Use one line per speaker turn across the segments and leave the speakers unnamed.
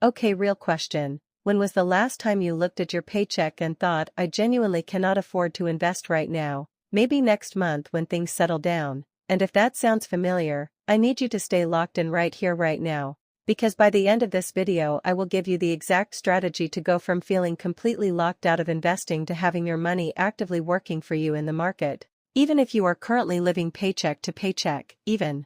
Okay, real question. When was the last time you looked at your paycheck and thought, I genuinely cannot afford to invest right now, maybe next month when things settle down? And if that sounds familiar, I need you to stay locked in right here right now, because by the end of this video I will give you the exact strategy to go from feeling completely locked out of investing to having your money actively working for you in the market, even if you are currently living paycheck to paycheck, even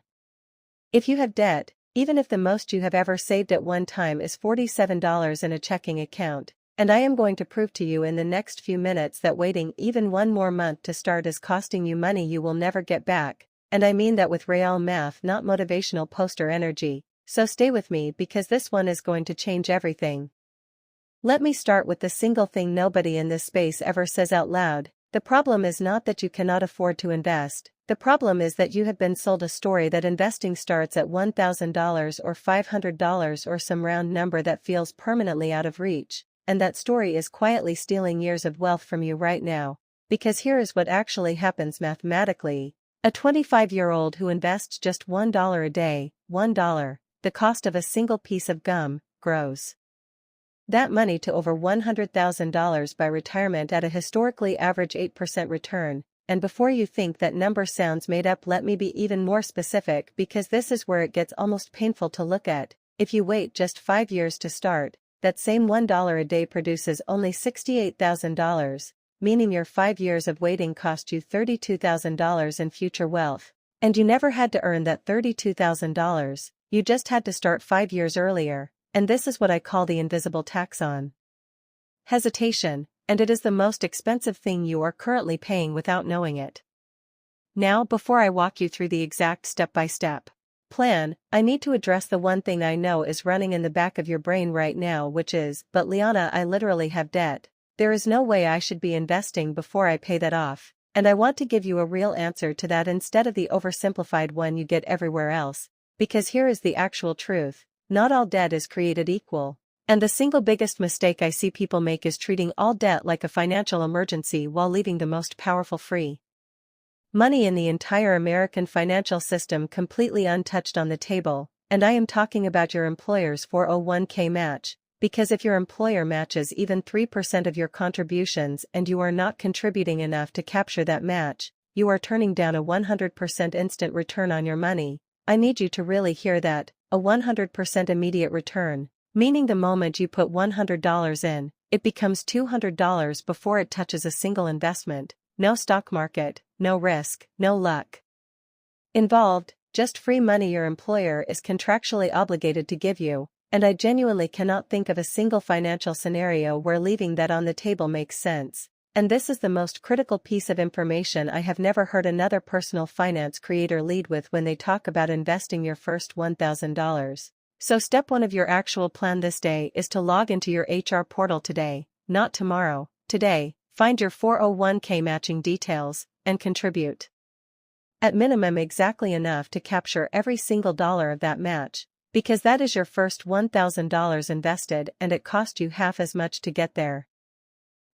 if you have debt. Even if the most you have ever saved at one time is $47 in a checking account, and I am going to prove to you in the next few minutes that waiting even one more month to start is costing you money you will never get back, and I mean that with real math, not motivational poster energy, so stay with me because this one is going to change everything. Let me start with the single thing nobody in this space ever says out loud. The problem is not that you cannot afford to invest. The problem is that you have been sold a story that investing starts at $1,000 or $500 or some round number that feels permanently out of reach, and that story is quietly stealing years of wealth from you right now. Because here is what actually happens mathematically. A 25-year-old who invests just $1 a day, $1, the cost of a single piece of gum, grows that money to over $100,000 by retirement at a historically average 8% return. And before you think that number sounds made up, let me be even more specific because this is where it gets almost painful to look at. If you wait just 5 years to start, that same $1 a day produces only $68,000, meaning your 5 years of waiting cost you $32,000 in future wealth. And you never had to earn that $32,000, you just had to start 5 years earlier, and this is what I call the invisible tax on hesitation. And it is the most expensive thing you are currently paying without knowing it. Now, before I walk you through the exact step-by-step plan, I need to address the one thing I know is running in the back of your brain right now, which is, but Liana, I literally have debt. There is no way I should be investing before I pay that off. And I want to give you a real answer to that instead of the oversimplified one you get everywhere else. Because here is the actual truth. Not all debt is created equal. And the single biggest mistake I see people make is treating all debt like a financial emergency while leaving the most powerful free money in the entire American financial system completely untouched on the table, and I am talking about your employer's 401k match, because if your employer matches even 3% of your contributions and you are not contributing enough to capture that match, you are turning down a 100% instant return on your money. I need you to really hear that, a 100% immediate return. Meaning the moment you put $100 in, it becomes $200 before it touches a single investment. No stock market, no risk, no luck involved, just free money your employer is contractually obligated to give you, and I genuinely cannot think of a single financial scenario where leaving that on the table makes sense. And this is the most critical piece of information I have never heard another personal finance creator lead with when they talk about investing your first $1,000. So step 1 of your actual plan this day is to log into your HR portal today, not tomorrow, today, find your 401k matching details, and contribute. At minimum exactly enough to capture every single dollar of that match, because that is your first $1,000 invested and it cost you half as much to get there.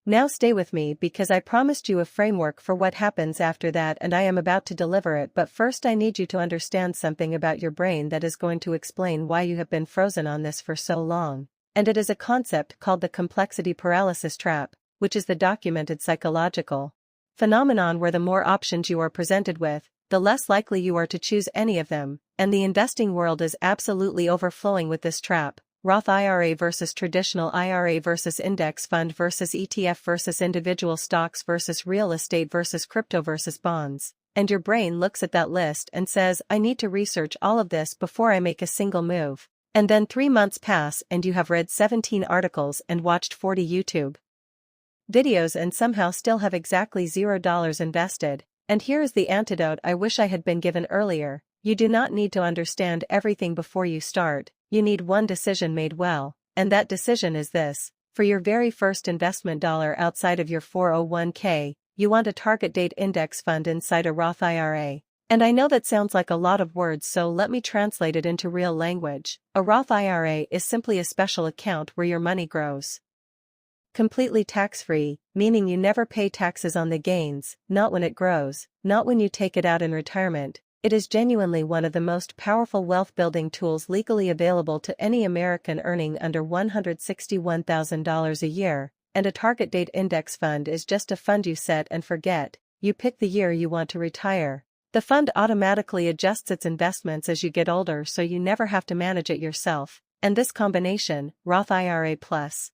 Now stay with me because I promised you a framework for what happens after that and I am about to deliver it, but first I need you to understand something about your brain that is going to explain why you have been frozen on this for so long. And it is a concept called the complexity paralysis trap, which is the documented psychological phenomenon where the more options you are presented with, the less likely you are to choose any of them, and the investing world is absolutely overflowing with this trap. Roth IRA versus traditional IRA versus index fund versus ETF versus individual stocks versus real estate versus crypto versus bonds. And your brain looks at that list and says, I need to research all of this before I make a single move. And then 3 months pass and you have read 17 articles and watched 40 YouTube videos and somehow still have exactly $0 invested. And here is the antidote I wish I had been given earlier. You do not need to understand everything before you start. You need one decision made well, and that decision is this. For your very first investment dollar outside of your 401k, you want a target date index fund inside a Roth IRA. And I know that sounds like a lot of words, so let me translate it into real language. A Roth IRA is simply a special account where your money grows completely tax-free, meaning you never pay taxes on the gains, not when it grows, not when you take it out in retirement, It is genuinely one of the most powerful wealth-building tools legally available to any American earning under $161,000 a year, and a target date index fund is just a fund you set and forget. You pick the year you want to retire. The fund automatically adjusts its investments as you get older, so you never have to manage it yourself. And this combination, Roth IRA plus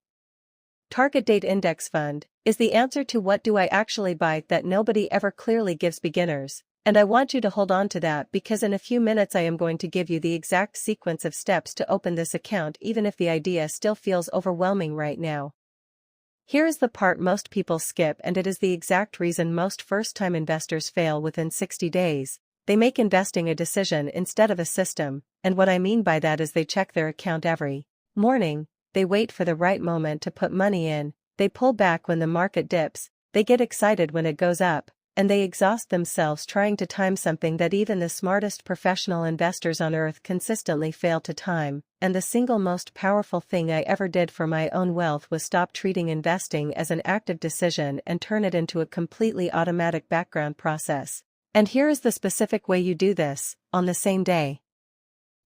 target date index fund, is the answer to what do I actually buy that nobody ever clearly gives beginners. And I want you to hold on to that, because in a few minutes I am going to give you the exact sequence of steps to open this account, even if the idea still feels overwhelming right now. Here is the part most people skip, and it is the exact reason most first-time investors fail within 60 days. They make investing a decision instead of a system, and what I mean by that is they check their account every morning, they wait for the right moment to put money in, they pull back when the market dips, they get excited when it goes up, and they exhaust themselves trying to time something that even the smartest professional investors on earth consistently fail to time. And the single most powerful thing I ever did for my own wealth was stop treating investing as an active decision and turn it into a completely automatic background process. And here is the specific way you do this: on the same day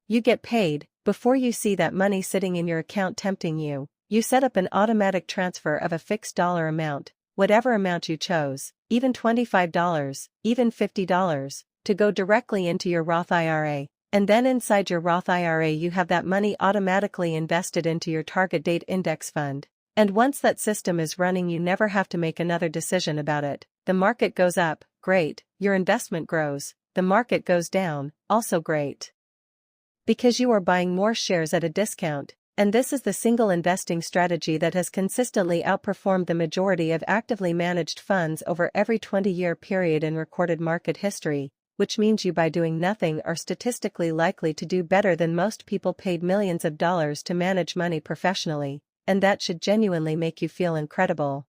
you get paid, before you see that money sitting in your account tempting you, you set up an automatic transfer of a fixed dollar amount, whatever amount you chose, even $25, even $50, to go directly into your Roth IRA. And then inside your Roth IRA you have that money automatically invested into your target date index fund. And once that system is running, you never have to make another decision about it. The market goes up, great, your investment grows. The market goes down, also great, because you are buying more shares at a discount. And this is the single investing strategy that has consistently outperformed the majority of actively managed funds over every 20-year period in recorded market history, which means you, by doing nothing, are statistically likely to do better than most people paid millions of dollars to manage money professionally, and that should genuinely make you feel incredible.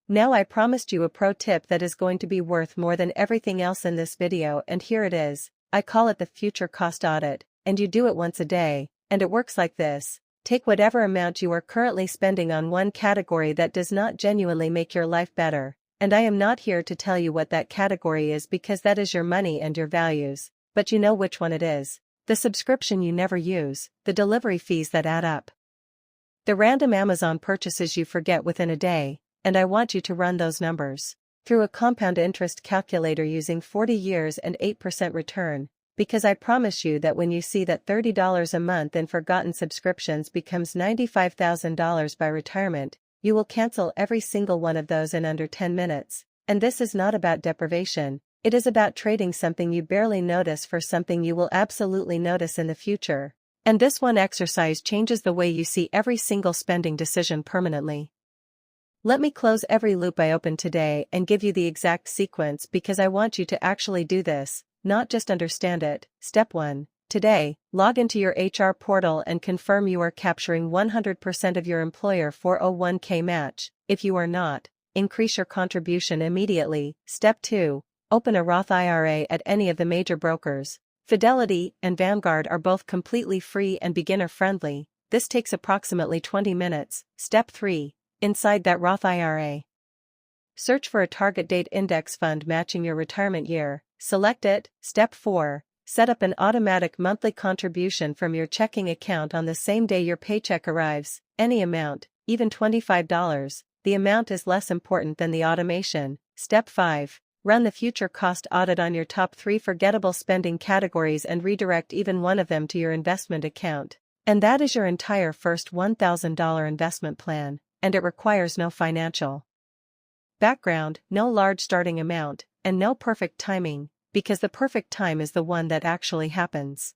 Now I promised you a pro tip that is going to be worth more than everything else in this video, and here it is. I call it the future cost audit, and you do it once a day. And it works like this: take whatever amount you are currently spending on one category that does not genuinely make your life better, and I am not here to tell you what that category is, because that is your money and your values, but you know which one it is. The subscription you never use, the delivery fees that add up, the random Amazon purchases you forget within a day, and I want you to run those numbers through a compound interest calculator using 40 years and 8% return. Because I promise you that when you see that $30 a month in forgotten subscriptions becomes $95,000 by retirement, you will cancel every single one of those in under 10 minutes. And this is not about deprivation, it is about trading something you barely notice for something you will absolutely notice in the future. And this one exercise changes the way you see every single spending decision permanently. Let me close every loop I open today and give you the exact sequence, because I want you to actually do this, not just understand it. Step 1. Today, log into your HR portal and confirm you are capturing 100% of your employer 401k match. If you are not, increase your contribution immediately. Step 2. Open a Roth IRA at any of the major brokers. Fidelity and Vanguard are both completely free and beginner-friendly. This takes approximately 20 minutes. Step 3. Inside that Roth IRA, search for a target date index fund matching your retirement year. Select it. Step 4. Set up an automatic monthly contribution from your checking account on the same day your paycheck arrives. Any amount, even $25. The amount is less important than the automation. Step 5. Run the future cost audit on your top 3 forgettable spending categories and redirect even one of them to your investment account. And that is your entire first $1,000 investment plan, and it requires no financial background, no large starting amount, and no perfect timing, because the perfect time is the one that actually happens.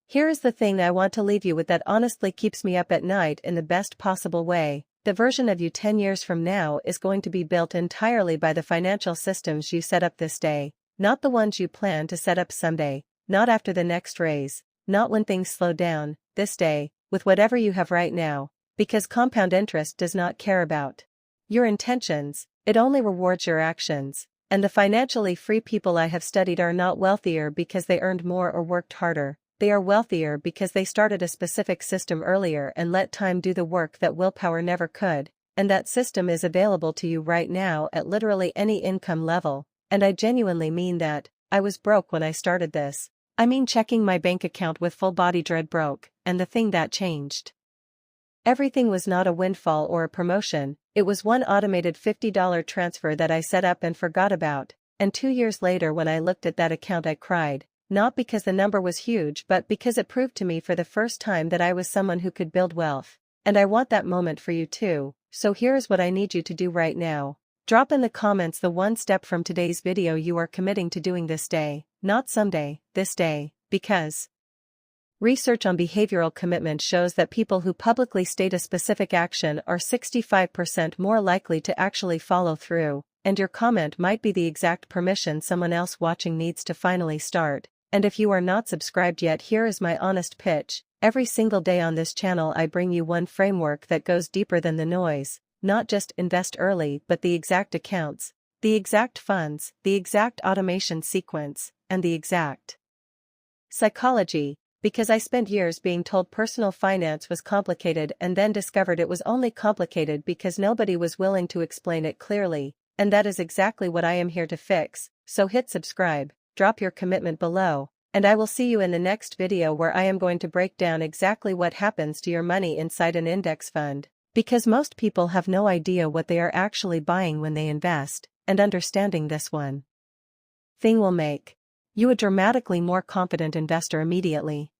Here is the thing I want to leave you with that honestly keeps me up at night in the best possible way. The version of you 10 years from now is going to be built entirely by the financial systems you set up this day, not the ones you plan to set up someday, not after the next raise, not when things slow down, this day, with whatever you have right now, because compound interest does not care about your intentions, it only rewards your actions. And the financially free people I have studied are not wealthier because they earned more or worked harder. They are wealthier because they started a specific system earlier and let time do the work that willpower never could, and that system is available to you right now at literally any income level, and I genuinely mean that. I was broke when I started this. I mean, checking my bank account with full body dread broke, and the thing that changed everything was not a windfall or a promotion, it was one automated $50 transfer that I set up and forgot about, and 2 years later when I looked at that account I cried, not because the number was huge but because it proved to me for the first time that I was someone who could build wealth. And I want that moment for you too, so here's what I need you to do right now. Drop in the comments the one step from today's video you are committing to doing this day, not someday, this day, because research on behavioral commitment shows that people who publicly state a specific action are 65% more likely to actually follow through, and your comment might be the exact permission someone else watching needs to finally start. And if you are not subscribed yet, here is my honest pitch. Every single day on this channel I bring you one framework that goes deeper than the noise, not just invest early but the exact accounts, the exact funds, the exact automation sequence, and the exact psychology. Because I spent years being told personal finance was complicated and then discovered it was only complicated because nobody was willing to explain it clearly, and that is exactly what I am here to fix. So hit subscribe, drop your commitment below, and I will see you in the next video where I am going to break down exactly what happens to your money inside an index fund, because most people have no idea what they are actually buying when they invest, and understanding this one thing will make you a dramatically more confident investor immediately.